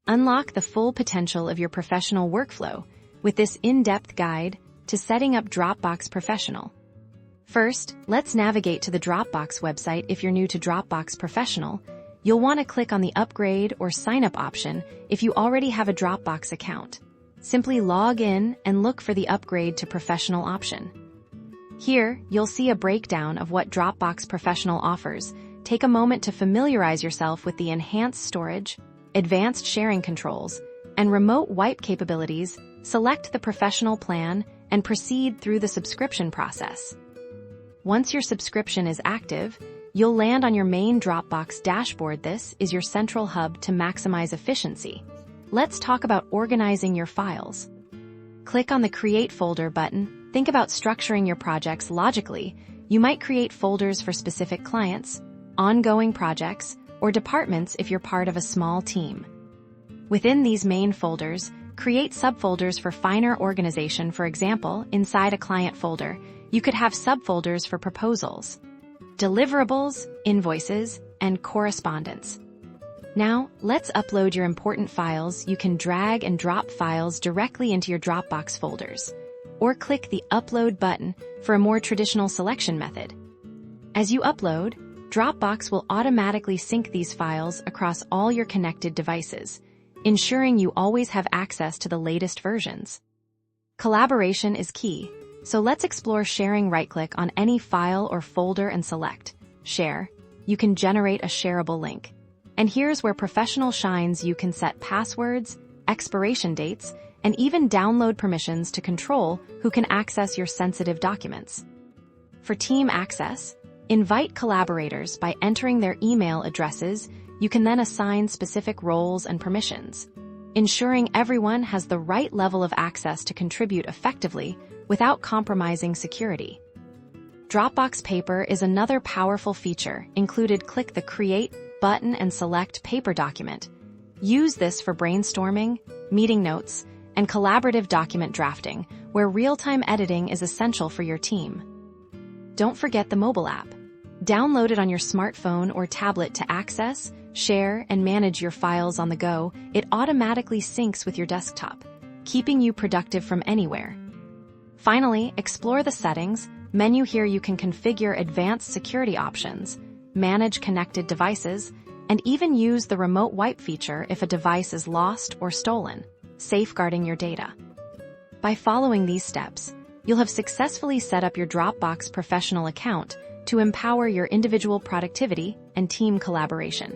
Unlock the full potential of your professional workflow with this in-depth guide to setting up Dropbox Professional. First, let's navigate to the Dropbox website. If you're new to Dropbox Professional, you'll want to click on the Upgrade or Sign Up option if you already have a Dropbox account. Simply log in and look for the Upgrade to Professional option. Here, you'll see a breakdown of what Dropbox Professional offers. Take a moment to familiarize yourself with the enhanced storage, advanced sharing controls, and remote wipe capabilities. Select the Professional plan and proceed through the subscription process. Once your subscription is active, you'll land on your main Dropbox dashboard. This is your central hub to maximize efficiency. Let's talk about organizing your files. Click on the Create Folder button. Think about structuring your projects logically. You might create folders for specific clients, ongoing projects, or departments if you're part of a small team. Within these main folders, create subfolders for finer organization. For example, inside a client folder, you could have subfolders for proposals, deliverables, invoices, and correspondence. Now, let's upload your important files. You can drag and drop files directly into your Dropbox folders, or click the Upload button for a more traditional selection method. As you upload, Dropbox will automatically sync these files across all your connected devices, ensuring you always have access to the latest versions. Collaboration is key, so let's explore sharing. Right-click on any file or folder and select Share. You can generate a shareable link. And here's where Professional shines. You can set passwords, expiration dates, and even download permissions to control who can access your sensitive documents. For team access, invite collaborators by entering their email addresses. You can then assign specific roles and permissions, ensuring everyone has the right level of access to contribute effectively without compromising security. Dropbox Paper is another powerful feature. Included, click the Create button and select Paper document. Use this for brainstorming, meeting notes, and collaborative document drafting, where real-time editing is essential for your team. Don't forget the mobile app. Download it on your smartphone or tablet to access, share, and manage your files on the go. It automatically syncs with your desktop, keeping you productive from anywhere. Finally, explore the Settings menu. Here you can configure advanced security options, manage connected devices, and even use the remote wipe feature if a device is lost or stolen, safeguarding your data. By following these steps, you'll have successfully set up your Dropbox Professional account to empower your individual productivity and team collaboration.